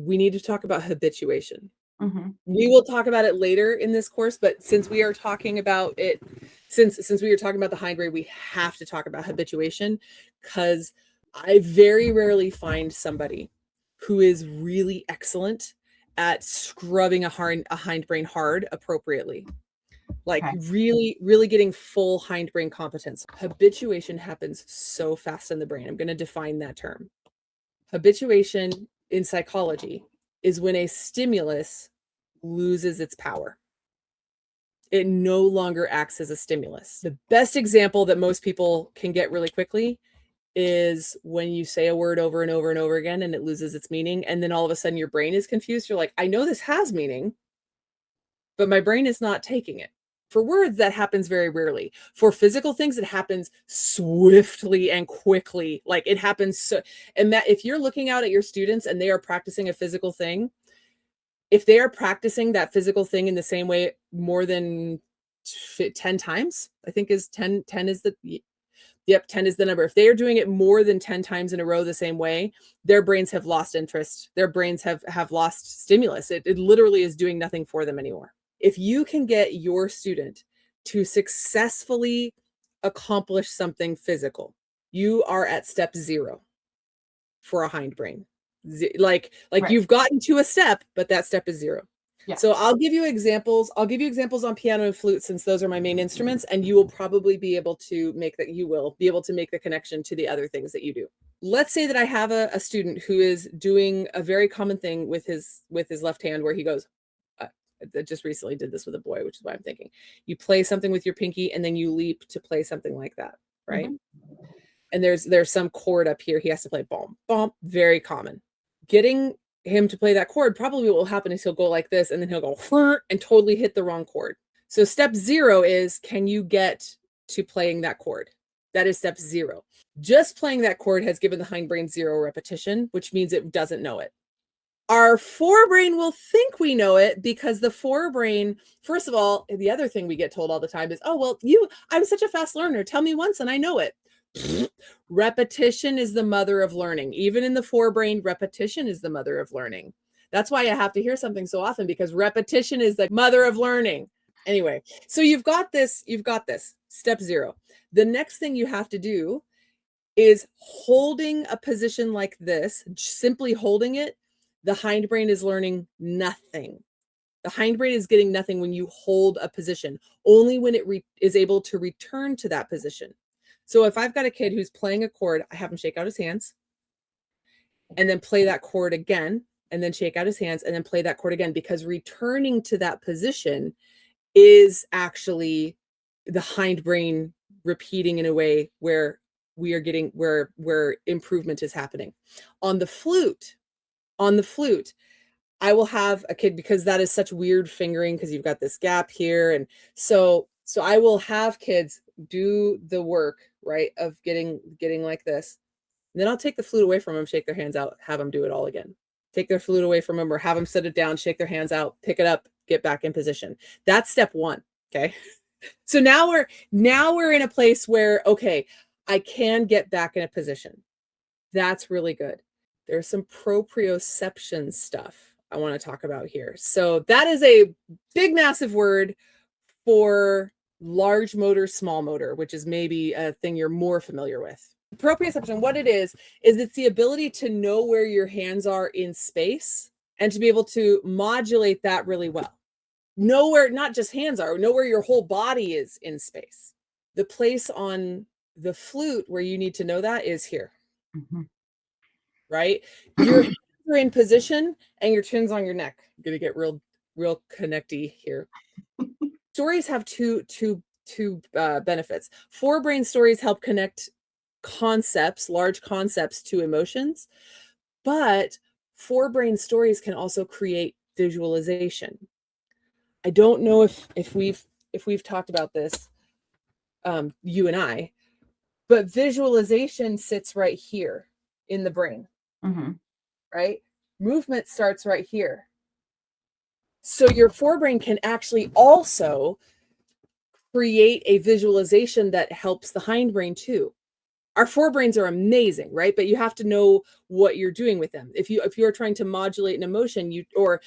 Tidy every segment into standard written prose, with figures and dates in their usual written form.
we need to talk about habituation. Mm-hmm. We will talk about it later in this course, but since we are talking about it, since we are talking about the hindbrain, we have to talk about habituation, because I very rarely find somebody who is really excellent at scrubbing a hindbrain hard appropriately. Like Okay. really getting full hindbrain competence. Habituation happens so fast in the brain. I'm going to define that term. Habituation in psychology is when a stimulus loses its power. It no longer acts as a stimulus. The best example that most people can get really quickly is when you say a word over and over and over again and it loses its meaning, and then all of a sudden your brain is confused. You're like, I know this has meaning, but my brain is not taking it. For words, that happens very rarely. For physical things, it happens swiftly and quickly. Like it happens so, and that if you're looking out at your students and they are practicing a physical thing, if they are practicing that physical thing in the same way more than 10 times, I think is 10 is the, yep, 10 is the number. If they are doing it more than 10 times in a row the same way, their brains have lost interest. Their brains have lost stimulus. It literally is doing nothing for them anymore. If you can get your student to successfully accomplish something physical, you are at step 0 for a hindbrain. Like right. You've gotten to a step, but that step is 0. Yeah. So I'll give you examples. I'll give you examples on piano and flute, since those are my main instruments, and you will probably be able to make that. You will be able to make the connection to the other things that you do. Let's say that I have a student who is doing a very common thing with his left hand, where he goes. I just recently did this with a boy, which is why I'm thinking. You play something with your pinky, and then you leap to play something like that, right? Mm-hmm. And there's some chord up here. He has to play bomb, bomb. Very common. Getting him to play that chord, probably what will happen is he'll go like this, and then he'll go and totally hit the wrong chord. So step 0 is, can you get to playing that chord? That is step 0. Just playing that chord has given the hindbrain 0 repetition, which means it doesn't know it. Our forebrain will think we know it, because the forebrain, first of all, the other thing we get told all the time is, oh, well, I'm such a fast learner. Tell me once and I know it. Repetition is the mother of learning. Even in the forebrain, repetition is the mother of learning. That's why I have to hear something so often, because repetition is the mother of learning. Anyway, so you've got this, step 0. The next thing you have to do is holding a position like this, simply holding it. The hindbrain is learning nothing. The hindbrain is getting nothing when you hold a position, only when it is able to return to that position. So if I've got a kid who's playing a chord, I have him shake out his hands and then play that chord again, and then shake out his hands and then play that chord again, because returning to that position is actually the hindbrain repeating in a way where we are getting, where improvement is happening. On the flute, I will have a kid, because that is such weird fingering, because you've got this gap here. And so I will have kids do the work, right, of getting like this. And then I'll take the flute away from them, shake their hands out, have them do it all again. Take their flute away from them, or have them set it down, shake their hands out, pick it up, get back in position. That's step 1. Okay. So now we're in a place where, okay, I can get back in a position. That's really good. There's some proprioception stuff I want to talk about here. So that is a big, massive word for large motor, small motor, which is maybe a thing you're more familiar with. Proprioception, what it is it's the ability to know where your hands are in space and to be able to modulate that really well. Know where not just hands are, know where your whole body is in space. The place on the flute where you need to know that is here. Mm-hmm. Right? Your hands are in position and your chin's on your neck. I'm gonna get real connecty here. Stories have two benefits. Forebrain stories help connect concepts, large concepts, to emotions, but forebrain stories can also create visualization. I don't know if we've talked about this, you and I, but visualization sits right here in the brain. Mm-hmm. Right? Movement starts right here. So your forebrain can actually also create a visualization that helps the hindbrain too. Our forebrains are amazing, right? But you have to know what you're doing with them. If you are trying to modulate an emotion, or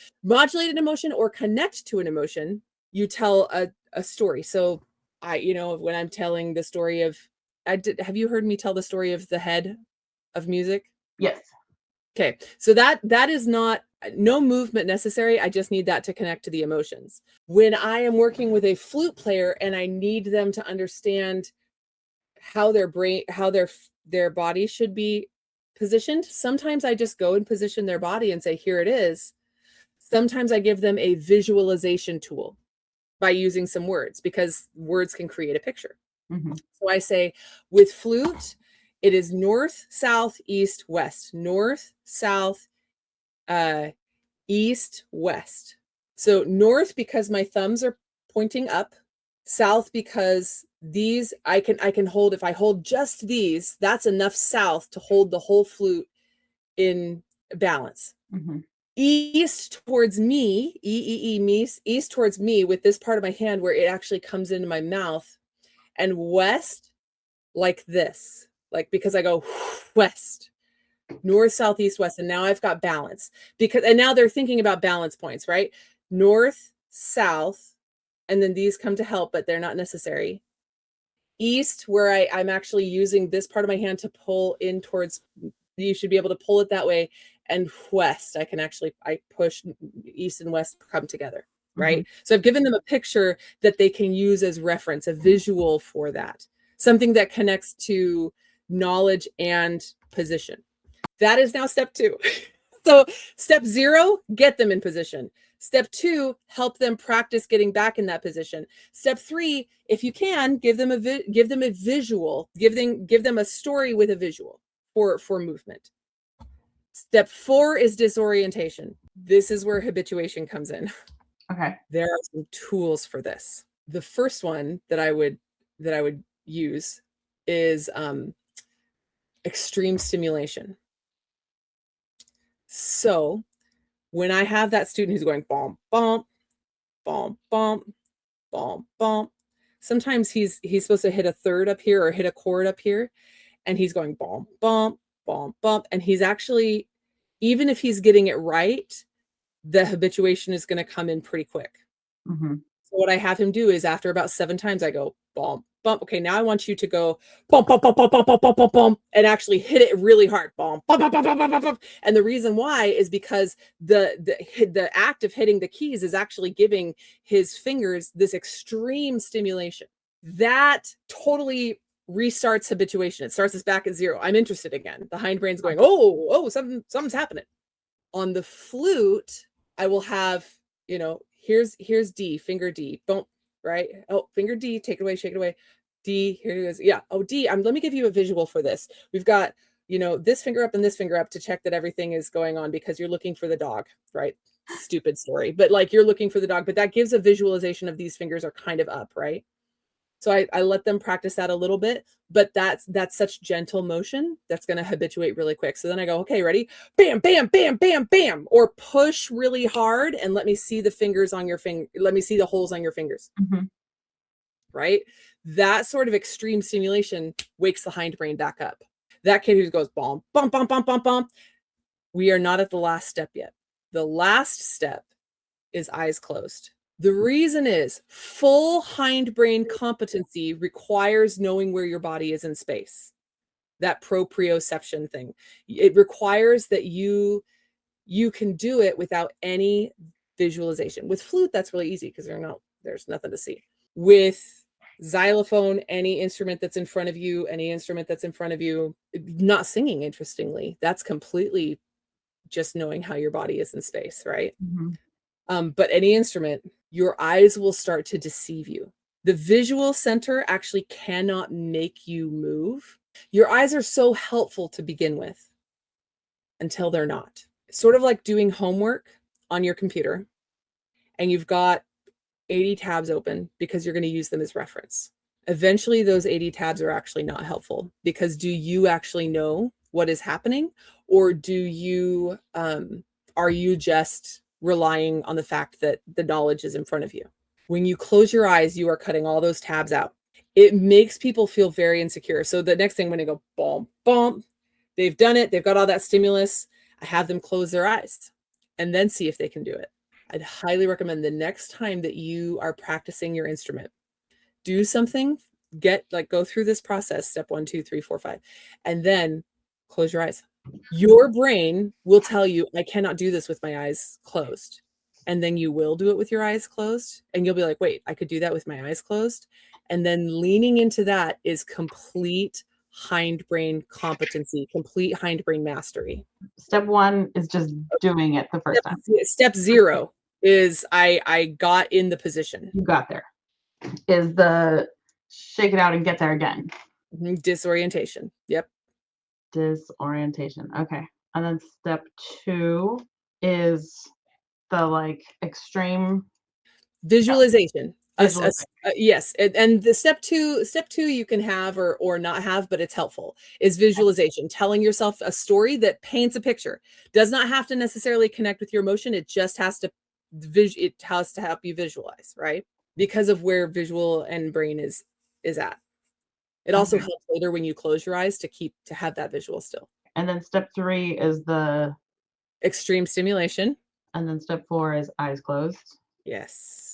connect to an emotion, you tell a story. So when I'm telling the story of, have you heard me tell the story of the head of music? Yes. Okay, so that is no movement necessary. I just need that to connect to the emotions. When I am working with a flute player and I need them to understand how their body should be positioned, sometimes I just go and position their body and say, here it is. Sometimes I give them a visualization tool by using some words, because words can create a picture. Mm-hmm. So I say, with flute, it is north, south, east, west. North, south, east, west. So north, because my thumbs are pointing up. South, because these I can hold. If I hold just these, that's enough south to hold the whole flute in balance. Mm-hmm. East towards me, east towards me, with this part of my hand where it actually comes into my mouth. And west, like this, like, because I go west, north, south, east, west, and now I've got balance. And now they're thinking about balance points, right? North, south, and then these come to help, but they're not necessary. East, where I'm actually using this part of my hand to pull in towards, you should be able to pull it that way. And west, I push, east and west come together, right? Mm-hmm. So I've given them a picture that they can use as reference, a visual for that, something that connects to knowledge and position. That is now step 2. So step 0, get them in position. Step 2, help them practice getting back in that position. Step 3, if you can, give them a visual, give them a story with a visual for movement. Step 4 is disorientation. This is where habituation comes in. Okay. There are some tools for this. The first one that I would use is extreme stimulation. So when I have that student who's going bomb, bomb, bomb, bomb, bomb, bomb, sometimes he's supposed to hit a third up here or hit a chord up here, and he's going bomb, bomb, bomb, bomb, and he's actually, even if he's getting it right, the habituation is going to come in pretty quick. Mm-hmm. So what I have him do is, after about 7 times, I go bomb, bump. Okay, now I want you to go bump, bump, bump, bump, bump, bump, bump, bump, bump, and actually hit it really hard. Bump, bump, bump, bump, bump, bump, bump. And the reason why is because the act of hitting the keys is actually giving his fingers this extreme stimulation. That totally restarts habituation. It starts us back at 0. I'm interested again. The hindbrain's going, oh, something's happening. On the flute, I will have, here's D, finger D, bump, right? Oh, finger D, take it away, shake it away. D, here it is. Yeah. Oh, D, let me give you a visual for this. We've got, this finger up and this finger up to check that everything is going on, because you're looking for the dog, right? Stupid story, but like, you're looking for the dog, but that gives a visualization of these fingers are kind of up, right? So I let them practice that a little bit, but that's such gentle motion that's going to habituate really quick. So then I go, okay, ready? Bam, bam, bam, bam, bam, or push really hard and let me see the fingers on your finger. Let me see the holes on your fingers. Mm-hmm. Right? That sort of extreme stimulation wakes the hindbrain back up. That kid who goes bomb, bump, bump, bump, bump, bump. We are not at the last step yet. The last step is eyes closed. The reason is, full hindbrain competency requires knowing where your body is in space. That proprioception thing. It requires that you can do it without any visualization. With flute, that's really easy because there's nothing to see. With xylophone, any instrument that's in front of you, not singing, interestingly, that's completely just knowing how your body is in space, right? Mm-hmm. But any instrument, your eyes will start to deceive you. The visual center actually cannot make you move. Your eyes are so helpful to begin with until they're not. Sort of like doing homework on your computer and you've got 80 tabs open because you're going to use them as reference. Eventually, those 80 tabs are actually not helpful, because do you actually know what is happening, or are you just relying on the fact that the knowledge is in front of you? When you close your eyes, you are cutting all those tabs out. It makes people feel very insecure. So the next thing when they go boom, boom, they've done it, they've got all that stimulus, I have them close their eyes and then see if they can do it. I'd highly recommend the next time that you are practicing your instrument, do something, go through this process, step 1, 2, 3, 4, 5, and then close your eyes. Your brain will tell you, I cannot do this with my eyes closed. And then you will do it with your eyes closed. And you'll be like, wait, I could do that with my eyes closed. And then leaning into that is complete hindbrain competency, complete hindbrain mastery. Step 1 is just doing it the first time. Step 0 is I got in the position. You got there. Is the shake it out and get there again. Disorientation. Yep. Disorientation. Okay. And then step 2 is the extreme visualization. Yes. And the step two you can have or not have, but it's helpful, is visualization. Telling yourself a story that paints a picture. Does not have to necessarily connect with your emotion. It just has to help you visualize, right? Because of where visual and brain is at. It also helps later when you close your eyes to have that visual still. And then step 3 is the extreme stimulation. And then step 4 is eyes closed. Yes.